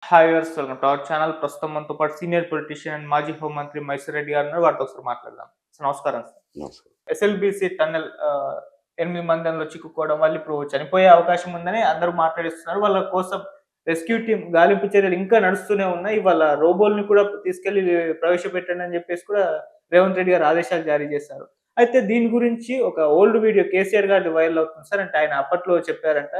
Hi viewers, welcome to our channel. ప్రస్తుతం మనతో పాటు సీనియర్ పొలిటీషియన్ అండ్ మాజీ హోంమంత్రి మైసూర్ రెడ్డి గారు ఉన్నారు. వారితో ఒకసారి మాట్లాడదాం. సార్ నమస్కారం సార్. నమస్కారం. ఎస్ఎల్బీసీ టన్నెల్ 8 మంది అందులో చిక్కుకోవడం వల్ల ఇప్పుడు చనిపోయే అవకాశం ఉందని అందరూ మాట్లాడిస్తున్నారు. వాళ్ళ కోసం రెస్క్యూ టీమ్ గాలింపు చర్యలు ఇంకా నడుస్తూనే ఉన్నాయి. ఇవాళ రోబోల్ని కూడా తీసుకెళ్లి ప్రవేశపెట్టండి అని చెప్పేసి కూడా రేవంత్ రెడ్డి గారు ఆదేశాలు జారీ చేశారు. అయితే దీని గురించి ఒక ఓల్డ్ వీడియో కేసీఆర్ గారిది వైరల్ అవుతుంది సార్. అంటే ఆయన అప్పట్లో చెప్పారంట,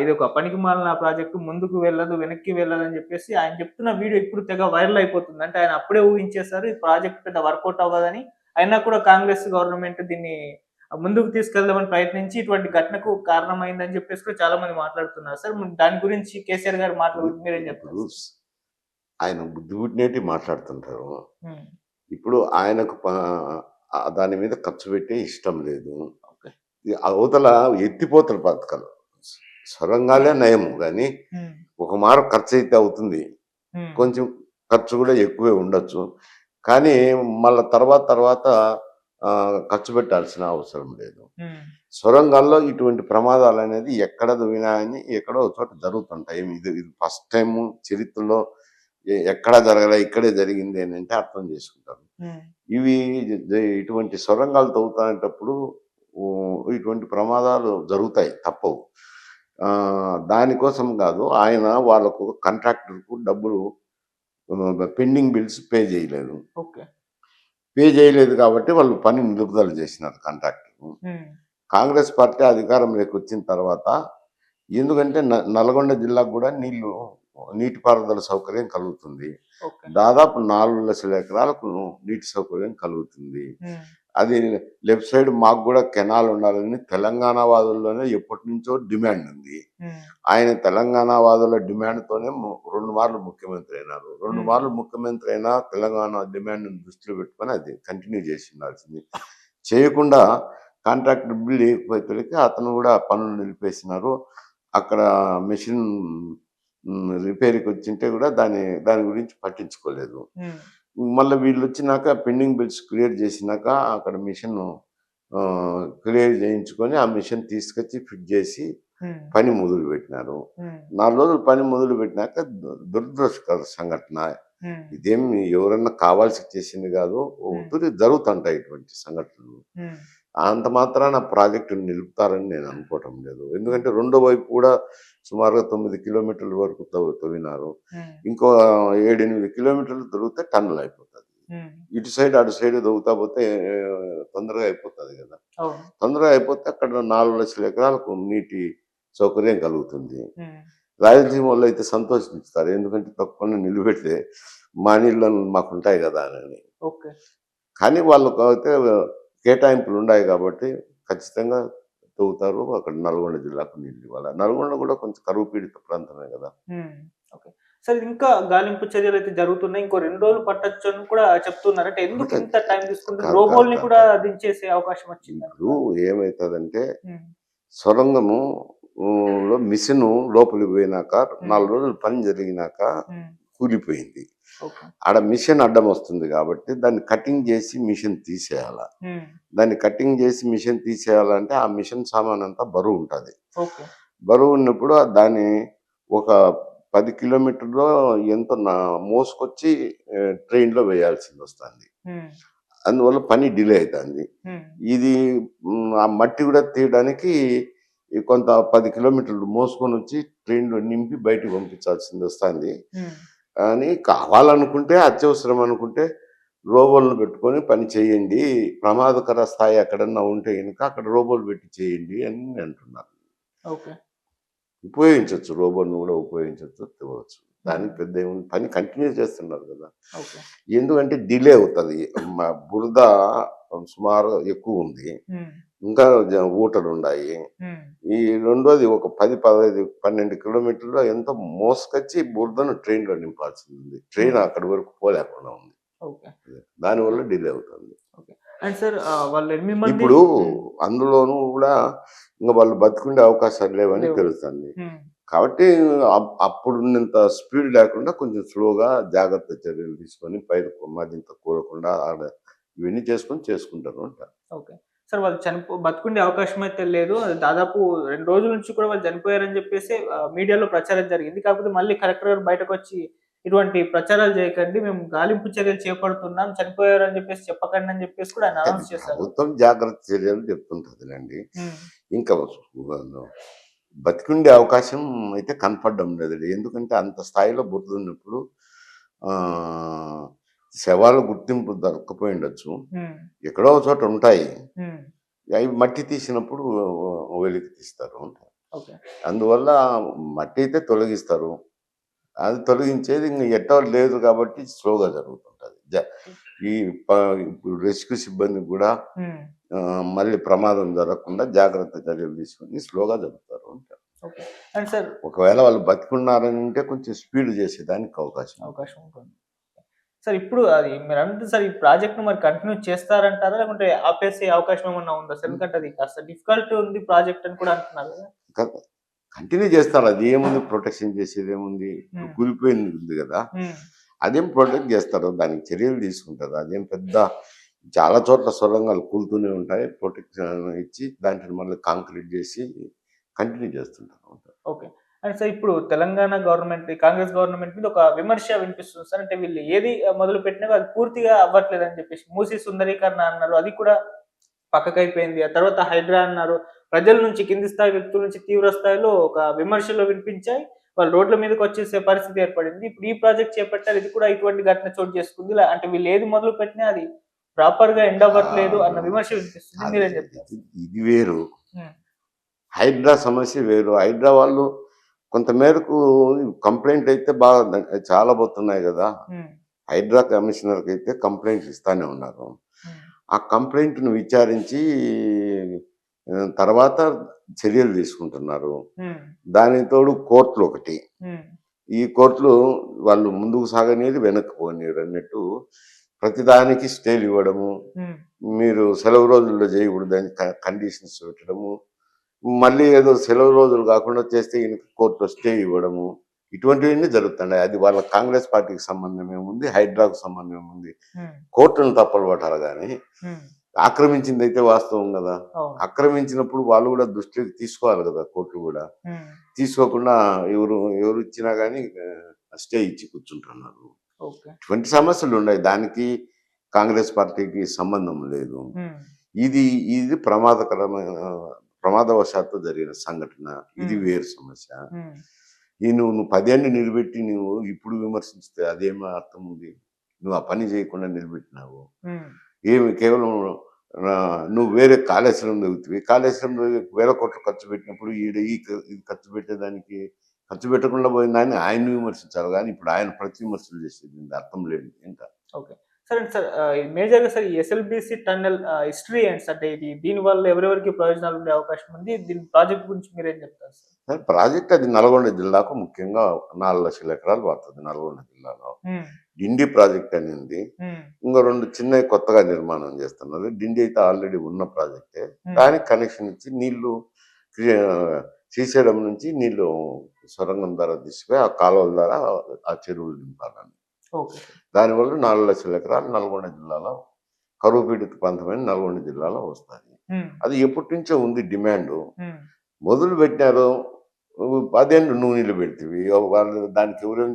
ఇది ఒక పనికిమాలిన ప్రాజెక్ట్, ముందుకు వెళ్ళదు, వెనక్కి వెళ్ళదని చెప్పేసి ఆయన చెప్తున్న వీడియో ఇప్పుడు తెగ వైరల్ అయిపోతుంది. అంటే ఆయన అప్పుడే ఊహించేసారు ఈ ప్రాజెక్ట్ పెద్ద వర్కౌట్ అవ్వదని. అయినా కూడా కాంగ్రెస్ గవర్నమెంట్ దీన్ని ముందుకు తీసుకెళ్దామని ప్రయత్నించి ఇటువంటి ఘటనకు కారణమైందని చెప్పేసి కూడా చాలా మంది మాట్లాడుతున్నారు సార్. దాని గురించి కేసీఆర్ గారి మాటల గురించి మీరేం చెప్తారు? ఇప్పుడు ఆయన బుద్ధి పుట్టినట్టు మాట్లాడుతుంటారు. హ్మ్. ఇప్పుడు ఆయనకు దాని మీద ఖర్చు పెట్టే ఇష్టం లేదు. ఓకే. అవతల ఎత్తిపోతల పథకాలు సొరంగాలే నయం, కానీ హ్మ్. ఒక మారు ఖర్చు అయితే అవుతుంది, హ్మ్. కొంచెం ఖర్చు కూడా ఎక్కువే ఉండొచ్చు, కానీ మళ్ళీ తర్వాత ఖర్చు పెట్టాల్సిన అవసరం లేదు. హ్మ్. సొరంగాల్లో ఇటువంటి ప్రమాదాలు అనేది ఎక్కడ వినాయని ఎక్కడో ఒక చోట జరుగుతుంటాయి. ఇది ఫస్ట్ టైం చరిత్రలో ఎక్కడా జరగలే, ఇక్కడే జరిగింది అని అంటే అర్థం చేసుకుంటారు. హ్మ్. ఇవి ఇటువంటి సొరంగాలు తవ్వుతానేటప్పుడు ఇటువంటి ప్రమాదాలు జరుగుతాయి, తప్పవు. దానికోసం కాదు, ఆయన వాళ్ళకు కాంట్రాక్టర్కు డబ్బులు పెండింగ్ బిల్స్ పే చేయలేదు. ఓకే. పే చేయలేదు కాబట్టి వాళ్ళు పని నిలుపుదల చేసినారు కాంట్రాక్టర్. హ్మ్. కాంగ్రెస్ పార్టీ అధికారంలోకి వచ్చిన తర్వాత, ఎందుకంటే నల్గొండ జిల్లాకు కూడా నీటిపారుదల సౌకర్యం కలుగుతుంది. ఓకే. దాదాపు 4,00,000 ఎకరాలకు నీటి సౌకర్యం కలుగుతుంది. హ్మ్. అది లెఫ్ట్ సైడ్ మాకు కూడా కెనాల్ ఉండాలని తెలంగాణ వాదుల్లోనే ఎప్పటి నుంచో డిమాండ్ ఉంది. హ్మ్. ఆయన తెలంగాణ వాదుల డిమాండ్తోనే 2 మార్లు ముఖ్యమంత్రి అయినారు. 2 మార్లు ముఖ్యమంత్రి అయినా తెలంగాణ డిమాండ్ని దృష్టిలో పెట్టుకొని అది కంటిన్యూ చేసి ఉండాల్సింది. చేయకుండా కాంట్రాక్టర్ బిల్ లేకపోయేసరికి అతను కూడా పనులు నిలిపేసినారు. అక్కడ మెషిన్ రిపేర్కి వచ్చింటే కూడా దాని గురించి పట్టించుకోలేదు. హ్మ్. మళ్ళీ వీళ్ళు వచ్చినాక పెండింగ్ బిల్స్ క్లియర్ చేసినాక అక్కడ మిషన్ క్లియర్ చేయించుకొని ఆ మిషన్ తీసుకొచ్చి ఫిట్ చేసి హ్మ్. పని మొదలు పెట్టినారు. హ్మ్. 4 రోజులు పని మొదలు పెట్టినాక దురదృష్టకర సంఘటన. హ్మ్. ఇదేం ఎవరన్నా కావాల్సి చేసింది కాదు, ఒత్తిడి జరుగుతుంటాయి ఇటువంటి సంఘటనలు. హ్మ్. అంత మాత్రాన ప్రాజెక్టును నిలుపుతారని నేను అనుకోవటం లేదు. ఎందుకంటే రెండో వైపు కూడా సుమారుగా 9 కిలోమీటర్ల వరకు తవ్వినారు. హ్మ్. ఇంకో 7, 8 కిలోమీటర్లు తవ్వితే టన్నులు అయిపోతుంది. హ్మ్. ఇటు సైడ్ అటు సైడ్ తవ్వుతా పోతే తొందరగా అయిపోతుంది కదా. అవును. తొందరగా అయిపోతే అక్కడ 4,00,000 ఎకరాలకు నీటి సౌకర్యం కలుగుతుంది. హ్మ్. రాయలసీమ వాళ్ళు అయితే సంతోషిస్తారు, ఎందుకంటే తప్పకుండా నిలబెడితే మా నీళ్ళు మాకుంటాయి కదా అని. ఓకే. కానీ వాళ్ళకు అయితే కేటాయింపులు ఉన్నాయి కాబట్టి ఖచ్చితంగా తవ్వుతారు. అక్కడ నల్గొండ జిల్లాకు నీళ్ళు ఇవ్వాలి. నల్గొండ కూడా కొంచెం కరువు పీడిత ప్రాంతమే కదా. హ్మ్. ఓకే. సార్, ఇంకా గాలింపు చర్యలైతే జరుగుతున్నాయి. ఇంకో 2 రోజులు పట్టొచ్చని కూడా చెప్తున్నారు. అంటే ఎందుకు ఇంత టైం తీసుకుంటుంది? కాదు కాదు రోబోల్ని కాదు కూడా కాదు దించేసే అవకాశం ఇప్పుడు వచ్చిందంటున్నారు. ఏమవుతుందంటే, హ్మ్. సొరంగము లో మిషను లోపలికి పోయినాక 4 హ్మ్. రోజులు పని జరిగినాక హ్మ్. కూలిపోయింది. ఓకే. ఆడ మిషన్ అడ్డం వస్తుంది కాబట్టి దాన్ని కటింగ్ చేసి మిషన్ తీసేయాల. హ్మ్. దాన్ని కటింగ్ చేసి మిషన్ తీసేయాలంటే ఆ మిషన్ సామాన్ అంతా బరువు ఉంటుంది. ఓకే. బరువు ఉన్నప్పుడు దాన్ని ఒక 10 కిలోమీటర్లో ఎంతో మోసుకొచ్చి ట్రైన్లో వేయాల్సింది వస్తుంది. హ్మ్. అందువల్ల పని డిలే అవుతుంది. హ్మ్. ఇది ఆ మట్టి కూడా తీయడానికి కొంత 10 కిలోమీటర్లు మోసుకొని వచ్చి ట్రైన్లో నింపి బయటికి పంపించాల్సింది వస్తుంది. హ్మ్. అని కావాలనుకుంటే, అత్యవసరం అనుకుంటే రోబోలను పెట్టుకొని పని చేయండి, ప్రమాదకర స్థాయి ఎక్కడన్నా ఉంటే కనుక అక్కడ రోబోలు పెట్టి చేయండి అని అంటున్నారు. ఓకే. ఉపయోగించవచ్చు, రోబోను కూడా ఉపయోగించవచ్చు, తెవచ్చు. హ్మ్. దానికి పెద్ద ఏముంది, పని కంటిన్యూ చేస్తున్నారు కదా. ఓకే. ఎందుకంటే డిలే అవుతుంది. బురద సుమారు ఎక్కువ ఉంది, హ్మ్. ఇంకా ఊటలు ఉన్నాయి. హ్మ్. ఈ రెండోది ఒక 10, 15, 12 కిలోమీటర్లు ఎంతో మోసుకొచ్చి బురదను ట్రైన్లో నింపాల్సింది ఉంది. ట్రైన్ హ్మ్. అక్కడి వరకు పోలేకుండా ఉంది. ఓకే. దానివల్ల డిలే అవుతుంది. ఓకే. అండ్ సార్, వాళ్ళు 8 మంది. ఇప్పుడు హ్మ్. అందులోనూ కూడా ఇంకా వాళ్ళు బతికుండే అవకాశాలు లేవని లేవు. తెలుస్తుంది. హ్మ్. కాబట్టి అప్పుడున్నంత స్పీడ్ లేకుండా కొంచెం స్లోగా జాగ్రత్త చర్యలు తీసుకొని పైరు మరింత కూలకుండా ఆడ ఇవన్నీ చేసుకుంటారు అంట. ఓకే. సార్ వాళ్ళు బతికుండే అవకాశం అయితే లేదు. అది దాదాపు 2 రోజుల నుంచి కూడా వాళ్ళు చనిపోయారని జెప్పేసి మీడియాలో ప్రచారం జరిగింది. కాకపోతే మళ్ళీ కలెక్టర్ గారు బయటకొచ్చి ఇటువంటి ప్రచారాలు చేయకండి. మేము గాలింపు చర్యలు చేపడుతున్నాం. చనిపోయారని జెప్పేసి చెప్పకండి అని జెప్పేసి కూడా ఆయన అది అనౌన్స్ చేశారు. ప్రభుత్వం జాగ్రత్త చర్యలు చెప్తుంటదిలెండి. హ్మ్. ఇంకా బతికుండే అవకాశం అయితే కనపడడం లేదండి. ఎందుకంటే అంత స్థాయిలో బురదున్నప్పుడు ఆహ్, శవాల గుర్తింపు దొరక్కపోయుండొచ్చు. హ్మ్. ఎక్కడో ఒక చోట ఉంటాయి. హ్మ్. అవి మట్టి తీసినప్పుడు వెలికి తీస్తారు. ఓకే. అందువల్ల మట్టి అయితే తొలగిస్తారు. అది తొలగించేది ఇంక ఎట్టో లేదు కాబట్టి స్లోగా జరుగుతుంటది. ఈ ప ఇప్పుడు రెస్క్యూ సిబ్బందికి గూడా హ్మ్. మళ్ళీ ప్రమాదం జరగకుండా జాగ్రత్త చర్యలు తీసుకొని స్లోగా జరుపుతారు అంటారు. ఓకే. అండ్ సార్ ఒకవేళ వాళ్ళు బతికున్నారనంటే కొంచెం స్పీడ్ చేసేదానికి అవకాశం. అవకాశం ఉంటుంది. సార్ ఇప్పుడు అది మీరన్నట్టు సార్ ఈ ప్రాజెక్ట్‌ని మరి కంటిన్యూ చేస్తారంటారా? లేకుంటే ఆపేసే అవకాశం ఏమన్నా ఉందా సార్? ఎందుకంటే అది కాస్త డిఫికల్ట్ ఉంది ప్రాజెక్ట్ అని కూడా అంటున్నారు గదా! కంటిన్యూ చేస్తారు. అది ఏముంది ప్రొటెక్షన్ చేసేదేముంది? ఇప్పుడు హ్మ్. కూలిపోయింది ఉంది గదా! హ్మ్. అదేం ప్రొటెక్ట్ చేస్తారు. దానికి చర్యలు తీసుకుంటారు. అదేం పెద్ద చాలా చోట్ల సొరంగాలు కూలుతూనే ఉంటాయి. ప్రొటెక్షన్ ఇచ్చి దాంట్లో మళ్ళీ కాంక్రీట్ చేసి కంటిన్యూ చేస్తుంటారు. ఓకే. అండ్ సార్ ఇప్పుడు తెలంగాణ గవర్నమెంట్, కాంగ్రెస్ గవర్నమెంట్ మీద ఒక విమర్శ వినిపిస్తుంది సార్. అంటే వీళ్ళు ఏది మొదలుపెట్టినా అది పూర్తిగా అవ్వట్లేదని చెప్పేసి. మూసీ సుందరీకరణ అన్నారు. అది కూడా పక్కకైపోయింది. ఆ తర్వాత హైడ్రా అన్నారు. ప్రజల నుంచి కింది స్థాయి వ్యక్తుల నుంచి తీవ్ర స్థాయిలో ఒక విమర్శలు వినిపించాయి. వాళ్ళు రోడ్ల మీదకొచ్చేసే పరిస్థితి ఏర్పడింది. ఇప్పుడు ఈ ప్రాజెక్ట్ చేపట్టారు. ఇది కూడా ఇటువంటి ఘటన చోటు చేసుకుంది. అంటే వీళ్ళు ఏది మొదలుపెట్టినా అది ప్రాపర్‌గా ఎండ్ అవ్వట్లేదు అన్న విమర్శ వినిపిస్తుంది. అది మీరేం చెప్తారు? ఇది వేరు. హ్మ్. హైడ్రా సమస్య వేరు. హైడ్రా వాళ్ళు కొంత మేరకు కంప్లెయింట్ అయితే బాగా చాలా పోతున్నాయి గదా! హ్మ్. హైడ్రా కమిషనర్‌కైతే కంప్లెయింట్స్ ఇస్తానే ఉన్నారు. హ్మ్. ఆ కంప్లెయింట్‌ను విచారించి తర్వాత చర్యలు తీసుకుంటున్నారు. హ్మ్. దానికి తోడు కోర్టులొకటి. హ్మ్. ఈ కోర్టులు వాళ్ళు ముందుకు సాగనీయరు, వెనక్కి పోనీయరు అన్నట్టు ప్రతిదానికి స్టేలు ఇవ్వడము, హ్మ్. మీరు సెలవు రోజుల్లో చేయకూడదని కండిషన్స్ పెట్టడము, మళ్ళీ ఏదో సెలవు రోజులు కాకుండా చేస్తే ఈయనకి కోర్టులో స్టే ఇవ్వడము, ఇటువంటివన్నీ జరుగుతున్నాయి. అది వాళ్ళ కాంగ్రెస్ పార్టీకి సంబంధం ఏముంది, హైడ్రాకు సంబంధం ఏముంది? హ్మ్. కోర్టులను తప్పులు పట్టాలి గానీ, హ్మ్. ఆక్రమించిందైతే వాస్తవం గదా! అవును. ఆక్రమించినప్పుడు వాళ్ళు గూడా దృష్టికి తీసుకోవాలి గదా! కోర్టులు గూడా. హ్మ్. తీసుకోకుండా ఎవరు ఇచ్చినా గానీ స్టే ఇచ్చి కూర్చుంటున్నారు. ఓకే. ఇటువంటి సమస్యలున్నాయి. దానికి కాంగ్రెస్ పార్టీకి సంబంధం లేదు. హ్మ్. ఇది ఇది ప్రమాదవశాత్తు జరిగిన సంఘటన. ఇది హ్మ్. వేరు సమస్య. హ్మ్. నువ్వు 10 ఏళ్ళు నిలబెట్టి నువ్వు ఇప్పుడు విమర్శిస్తే అదేం అర్థం ఉంది? నువ్వు ఆ పని చేయకుండా నిలబెట్టినావు. హ్మ్. ఏమి కేవలం నువ్వు వేరే కాళేశ్వరం తవ్వితివి. కాళేశ్వరంలో వేల కోట్లు ఖర్చు పెట్టినప్పుడు ఈడ ఇది ఖర్చు పెట్టేదానికి ఖర్చు పెట్టకుండా పోయిందాన్ని ఆయన్ని విమర్శించాలి గానీ, ఇప్పుడు ఆయన ప్రతి విమర్శలు చేసేది అర్థం లేదు ఇంకా. ఓకే. సరే సార్ మేజర్‌గా సార్ ఈ ఎస్ఎల్‌బీసీ టన్నెల్ హిస్టరీ ఏంటి సార్? అంటే దీని వల్ల ఎవరెవరికి ప్రయోజనాలు ఉండే అవకాశం ఉంది? దీని ప్రాజెక్ట్ గురించి మీరేం చెప్తారు సార్? కానీ ప్రాజెక్ట్ అది నల్గొండ జిల్లాకు ముఖ్యంగా 4,00,000 ఎకరాలు పడుతుంది నల్గొండ జిల్లాలో. హ్మ్. డిండి ప్రాజెక్ట్ అని ఉంది. హ్మ్. ఇంకో 2 చిన్నవి కొత్తగా నిర్మాణం చేస్తున్నారు. డిండి అయితే ఆల్రెడీ ఉన్న ప్రాజెక్టే. హ్మ్. దానికి కనెక్షన్ ఇచ్చి నీళ్లు క్రియా శ్రీశైలం నుంచి నీళ్లు సొరంగం ద్వారా తీసుకుపోయి ఆ కాలువల ద్వారా ఆ చెరువులు నింపాలని. ఓకే. దానివల్ల 4,00,000 ఎకరాలు నల్గొండ జిల్లాలో కరువు పీడిత ప్రాంతమైన నల్గొండ జిల్లాలో వస్తాయి. హ్మ్. అది ఎప్పటినుంచో ఉంది డిమాండు. హ్మ్. మొదలుపెట్టారు. 10 ఏళ్ళు నువ్వు నిలబెడితివి. వాళ్ళు దానికి ఎవరేం